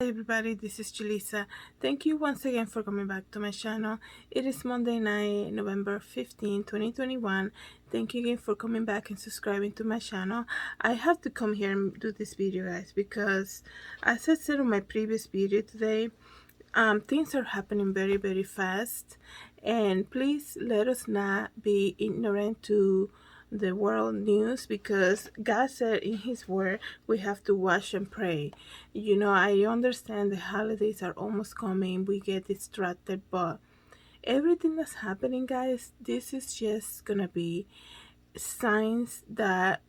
Hey everybody, this is Julissa. Thank you once again for coming back to my channel. It is Monday night, November 15, 2021. Thank you again for coming back and subscribing to my channel. I have to come here and do this video, guys, because as I said in my previous video today, things are happening very fast, and please let us not be ignorant to the world news, because God said in his word we have to watch and pray. You know, I understand the holidays are almost coming, we get distracted, but everything that's happening, guys, this is just gonna be signs that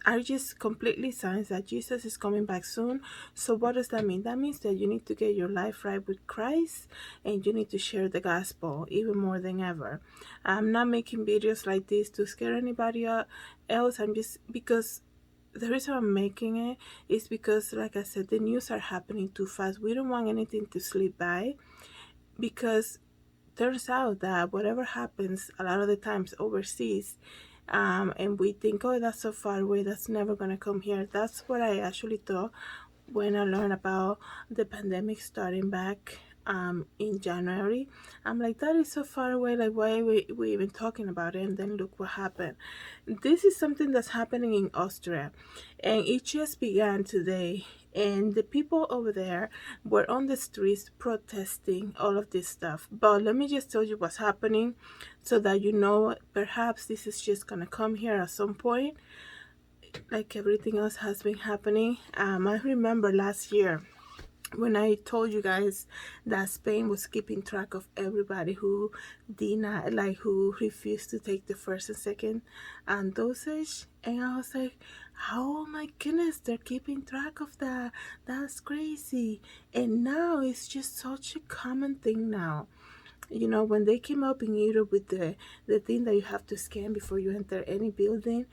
are just completely signs that Jesus is coming back soon. So what does that mean? That means that you need to get your life right with Christ, and you need to share the gospel even more than ever. I'm not making videos like this to scare anybody else. I'm just, because the reason I'm making it is because, like I said, the news are happening too fast. We don't want anything to slip by, because turns out that whatever happens a lot of the times overseas, and we think, oh, that's so far away, that's never gonna come here. That's what I actually thought when I learned about the pandemic starting back in January. I'm like, that is so far away, like why are we even talking about it? And then look what happened. This is something that's happening in Austria, and it just began today, and the people over there were on the streets protesting all of this stuff. But let me just tell you what's happening, so that you know, perhaps this is just gonna come here at some point, like everything else has been happening. I remember last year when I told you guys that Spain was keeping track of everybody who did not, like, who refused to take the first and second dosage, and I was like, oh my goodness, they're keeping track of that. That's crazy. And now it's just such a common thing now. You know, when they came up in Europe with the thing that you have to scan before you enter any building,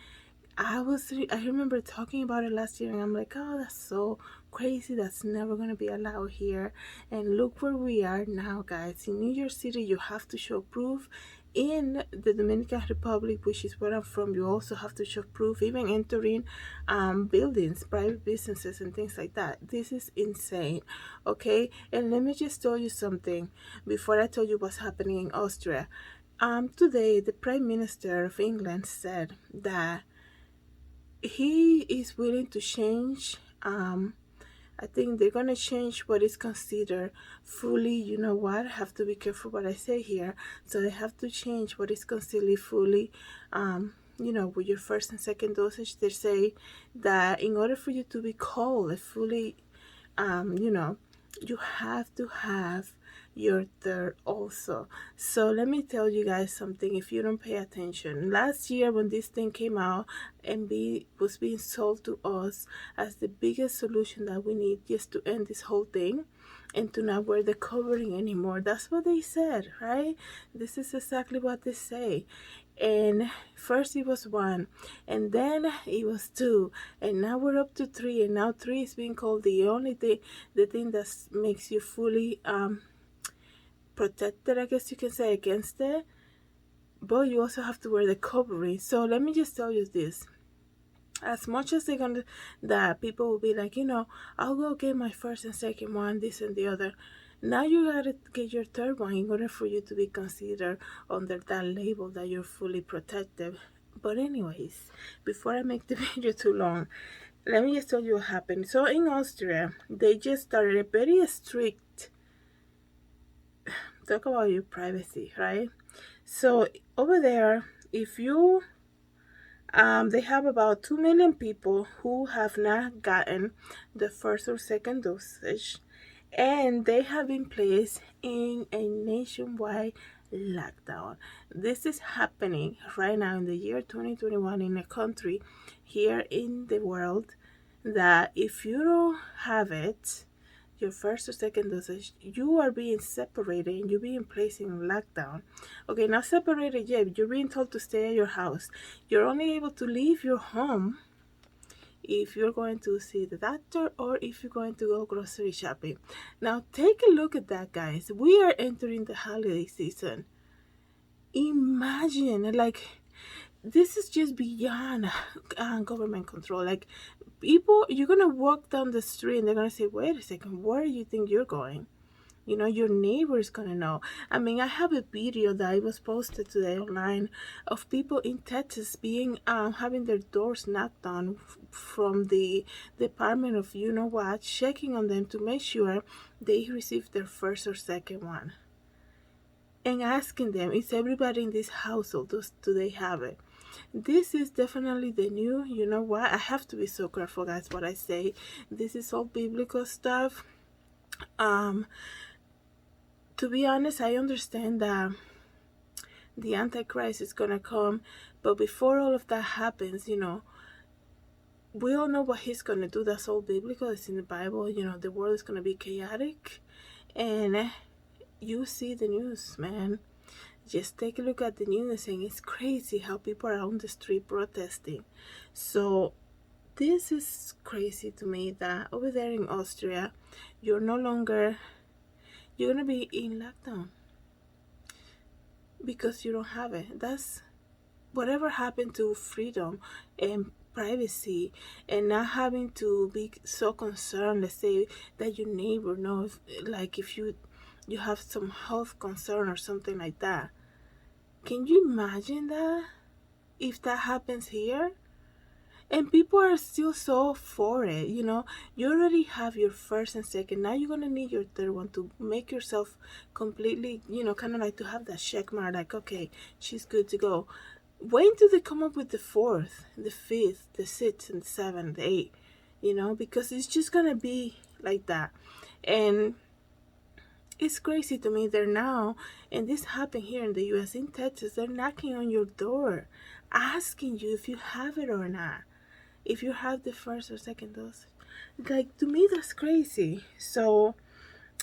I remember talking about it last year, and I'm like, oh, that's so crazy, that's never gonna be allowed here. And look where we are now, guys. In New York City, you have to show proof. In the Dominican Republic, which is where I'm from, you also have to show proof, even entering buildings, private businesses and things like that. This is insane. Okay, and let me just tell you something before I tell you what's happening in Austria. Today the Prime Minister of England said that he is willing to change. I think they're gonna change what is considered fully, you know what, I have to be careful what I say here. So they have to change what is considered fully, you know, with your first and second dosage. They say that in order for you to be called a fully, you know, you have to have your third also. So let me tell you guys something, if you don't pay attention. Last year when this thing came out and was being sold to us as the biggest solution that we need just to end this whole thing and to not wear the covering anymore, that's what they said, right? This is exactly what they say. And first it was 1, and then it was 2, and now we're up to 3, and now 3 is being called the only thing, the thing that makes you fully protected, I guess you can say, against it. But you also have to wear the covering. So let me just tell you this, as much as they're gonna, that people will be like, you know, I'll go get my first and second one, this and the other. Now you gotta get your third one in order for you to be considered under that label that you're fully protected. But anyways, before I make the video too long, let me just tell you what happened. So in Austria, they just started a very strict, talk about your privacy, right? So over there, if you they have about 2 million people who have not gotten the first or second dosage, and they have been placed in a nationwide lockdown. This is happening right now in the year 2021 in a country here in the world, that if you don't have it, your first or second dosage, you are being separated and you're being placed in lockdown. Okay, not separated yet, you're being told to stay at your house. You're only able to leave your home if you're going to see the doctor or if you're going to go grocery shopping. Now take a look at that, guys. We are entering the holiday season. Imagine, like, this is just beyond government control. Like, people, you're gonna walk down the street and they're gonna say, wait a second, where do you think you're going? You know, your neighbor is gonna know. I mean, I have a video that I was posted today online of people in Texas being having their doors knocked on from the Department of you know what, checking on them to make sure they received their first or second one, and asking them, is everybody in this household, do they have it? This is definitely the new, you know what, I have to be so careful, guys, what I say. This is all biblical stuff. To be honest, I understand that the Antichrist is gonna come, but before all of that happens, you know, we all know what he's gonna do. That's all biblical. It's in the Bible. You know, the world is gonna be chaotic, and you see the news, man. Just take a look at the news, and it's crazy how people are on the street protesting. So this is crazy to me that over there in Austria, you're gonna be in lockdown because you don't have it. That's whatever happened to freedom and privacy, and not having to be so concerned, let's say, that your neighbor knows, like if you have some health concern or something like that. Can you imagine that if that happens here? And people are still so for it, you know. You already have your first and second, now you're gonna need your third one to make yourself completely, you know, kind of like to have that check mark, like, okay, she's good to go. When do they come up with the fourth, the fifth, the sixth, and the seventh, the eighth? You know, because it's just gonna be like that. And it's crazy to me. They're now, and this happened here in the US, in Texas, they're knocking on your door, asking you if you have it or not, if you have the first or second dose. Like, to me, that's crazy. So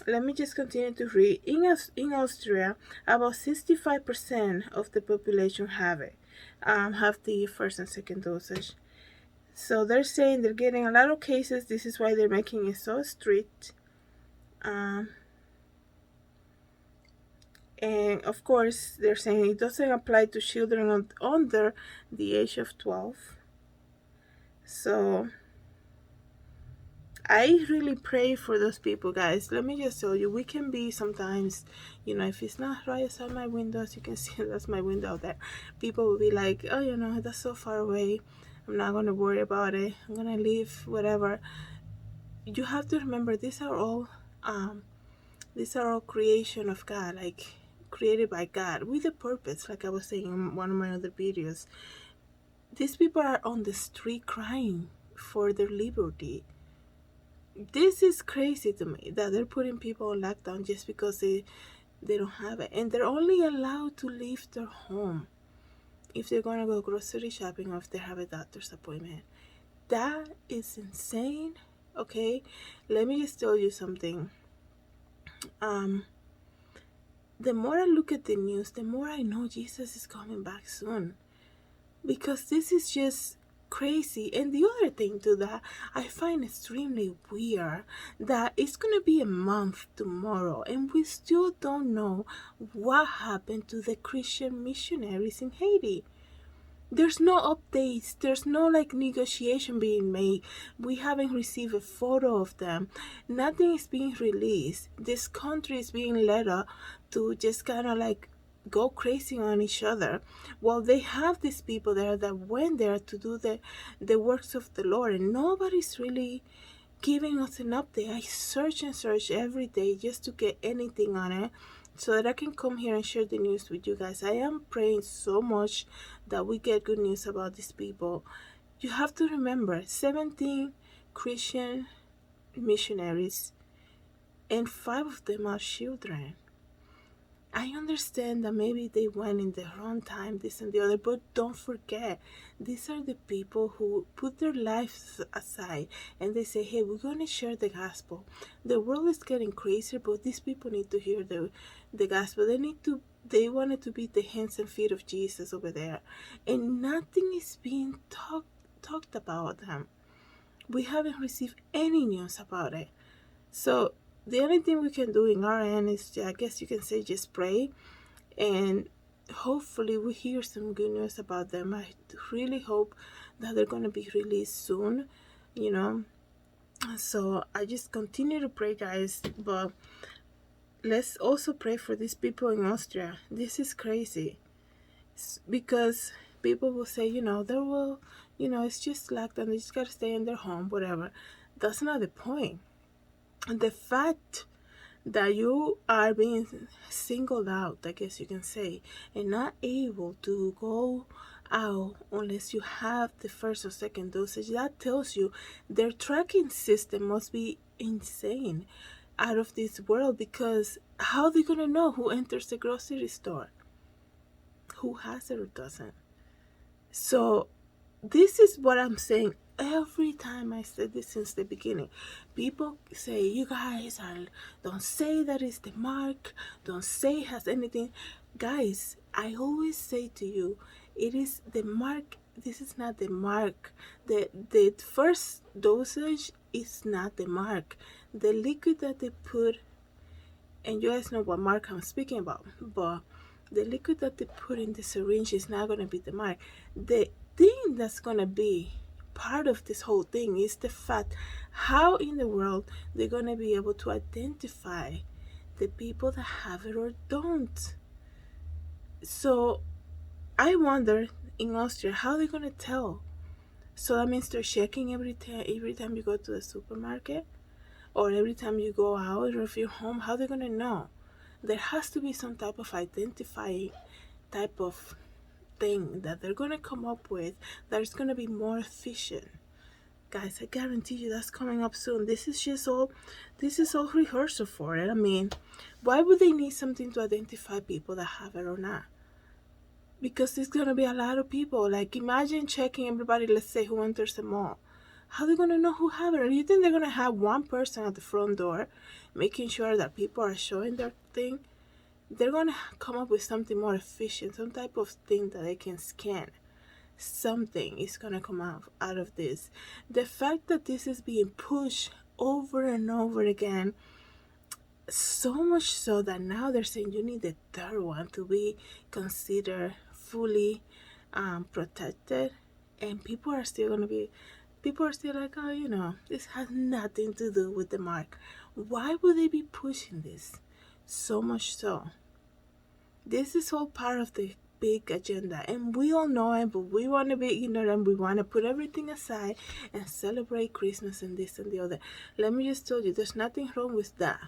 let me just continue to read. In Austria, about 65% of the population have it, have the first and second dosage. So they're saying they're getting a lot of cases. This is why they're making it so strict. And of course, they're saying it doesn't apply to children under the age of 12. So I really pray for those people, guys. Let me just tell you, we can be sometimes, you know, if it's not right outside my window, as you can see, that's my window there. People will be like, oh, you know, that's so far away. I'm not going to worry about it. I'm going to leave, whatever. You have to remember, these are all creation of God, like created by God with a purpose, like I was saying in one of my other videos. These people are on the street crying for their liberty. This is crazy to me that they're putting people on lockdown just because they don't have it, and they're only allowed to leave their home if they're going to go grocery shopping or if they have a doctor's appointment. That is insane. Okay, let me just tell you something. The more I look at the news, the more I know Jesus is coming back soon, because this is just crazy. And the other thing too that I find extremely weird, that it's gonna be a month tomorrow and we still don't know what happened to the Christian missionaries in Haiti. There's no updates, there's no like negotiation being made. We haven't received a photo of them. Nothing is being released. This country is being led up to just kind of like go crazy on each other, while they have these people there that went there to do the works of the Lord, and nobody's really giving us an update. I search and search every day just to get anything on it, so that I can come here and share the news with you guys. I am praying so much that we get good news about these people. You have to remember, 17 Christian missionaries, and 5 of them are children. I understand that maybe they went in the wrong time, this and the other, but don't forget, these are the people who put their lives aside and they say, hey, we're going to share the gospel. The world is getting crazier, but these people need to hear the gospel. They wanted to be the hands and feet of Jesus over there, and nothing is being talked about them. We haven't received any news about it. So the only thing we can do in our end is, I guess you can say, just pray and hopefully we hear some good news about them. I really hope that they're going to be released soon, you know. So I just continue to pray, guys. But let's also pray for these people in Austria. This is crazy. Because people will say, there will, it's just lockdown, they just gotta stay in their home, whatever. That's not the point. The fact that you are being singled out, I guess you can say, and not able to go out unless you have the first or second dosage, that tells you their tracking system must be insane, out of this world, because how are they gonna know who enters the grocery store, who has it or doesn't? So this is what I'm saying every time. I said this since the beginning. People say, you guys don't say that it's the mark, don't say it has anything. Guys, I always say to you, it is the mark. This is not the mark. The first dosage is not the mark. The liquid that they put, and you guys know what mark I'm speaking about, but the liquid that they put in the syringe is not going to be the mark. The thing that's going to be part of this whole thing is the fact how in the world they're going to be able to identify the people that have it or don't. So I wonder in Austria how they're going to tell. So that means they're checking every time you go to the supermarket, or every time you go out, or if you're home, how they're going to know? There has to be some type of identifying type of thing that they're going to come up with that is going to be more efficient. Guys, I guarantee you that's coming up soon. This is all rehearsal for it. I mean, why would they need something to identify people that have it or not? Because there's going to be a lot of people. Like, imagine checking everybody, let's say, who enters the mall. How are they going to know who have it? Or you think they're going to have one person at the front door making sure that people are showing their thing? They're going to come up with something more efficient, some type of thing that they can scan. Something is going to come out of this. The fact that this is being pushed over and over again, so much so that now they're saying you need the third one to be considered fully protected, and people are still like, oh, this has nothing to do with the mark. Why would they be pushing this so much so? This is all part of the big agenda, and we all know it, but we want to be ignorant. We want to put everything aside and celebrate Christmas and this and the other. Let me just tell you, there's nothing wrong with that.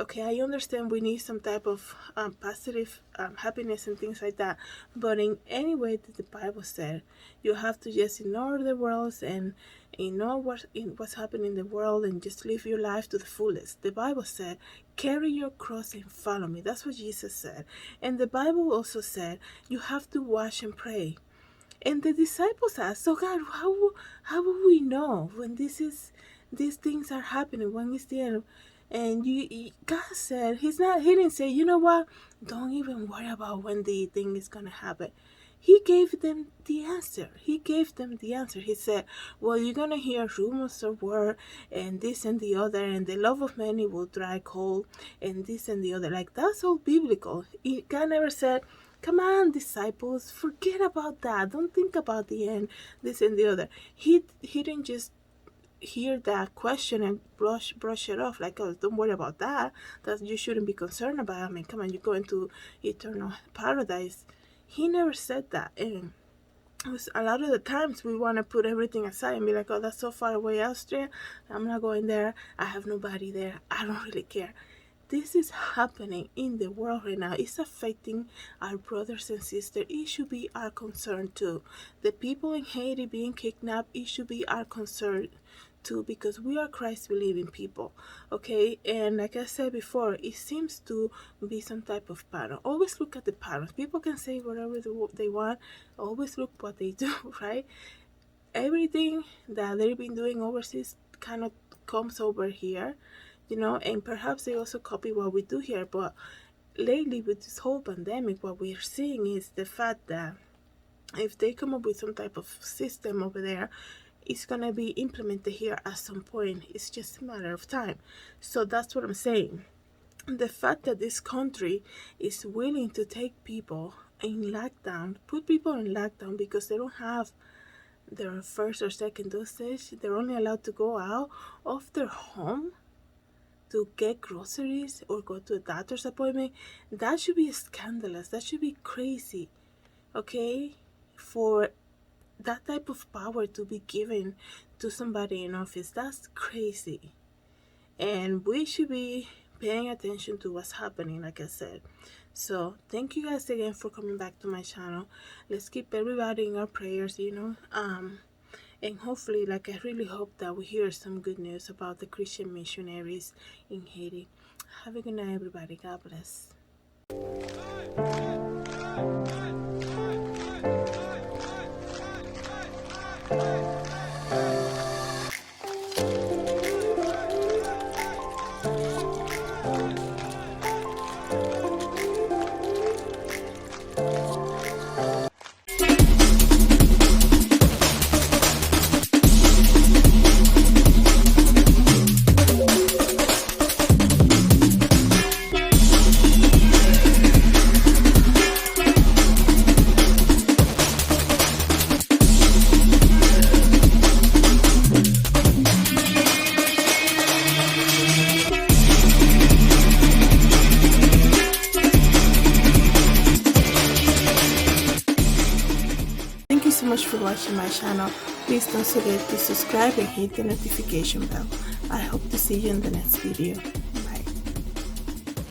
Okay, I understand we need some type of positive happiness and things like that, but in any way that the Bible said, you have to just ignore the world and ignore what's happening in the world and just live your life to the fullest. The Bible said, carry your cross and follow me. That's what Jesus said. And the Bible also said, you have to watch and pray. And the disciples asked, so God, how will we know when these things are happening? When is the end? And God said, he didn't say, you know what, don't even worry about when the thing is going to happen. He gave them the answer. He said, well, you're going to hear rumors of war and this and the other, and the love of many will dry cold and this and the other. Like, that's all biblical. God never said, come on, disciples, forget about that. Don't think about the end, this and the other. He didn't just hear that question and brush it off like, oh, don't worry about that you shouldn't be concerned about. I mean, come on, you're going to eternal paradise. He never said that. And a lot of the times we want to put everything aside and be like, oh, that's so far away, Austria, I'm not going there, I have nobody there, I don't really care. This is happening in the world right now. It's affecting our brothers and sisters. It should be our concern too. The people in Haiti being kidnapped, it should be our concern too, because we are Christ believing people. Okay, and like I said before, it seems to be some type of pattern. Always look at the patterns. People can say whatever they want. Always look what they do, right? Everything that they've been doing overseas kind of comes over here, and perhaps they also copy what we do here. But lately, with this whole pandemic, what we're seeing is the fact that if they come up with some type of system over there, it's going to be implemented here at some point. It's just a matter of time. So that's what I'm saying. The fact that this country is willing to take people in lockdown, put people in lockdown because they don't have their first or second dosage. They're only allowed to go out of their home to get groceries or go to a doctor's appointment. That should be scandalous. That should be crazy. Okay? For that type of power to be given to somebody in office, that's crazy. And we should be paying attention to what's happening, like I said. So thank you guys again for coming back to my channel. Let's keep everybody in our prayers, and hopefully, like, I really hope that we hear some good news about the Christian missionaries in Haiti. Have a good night, everybody. God bless. Thank you so much for watching my channel. Please don't forget to subscribe and hit the notification bell. I hope to see you in the next video.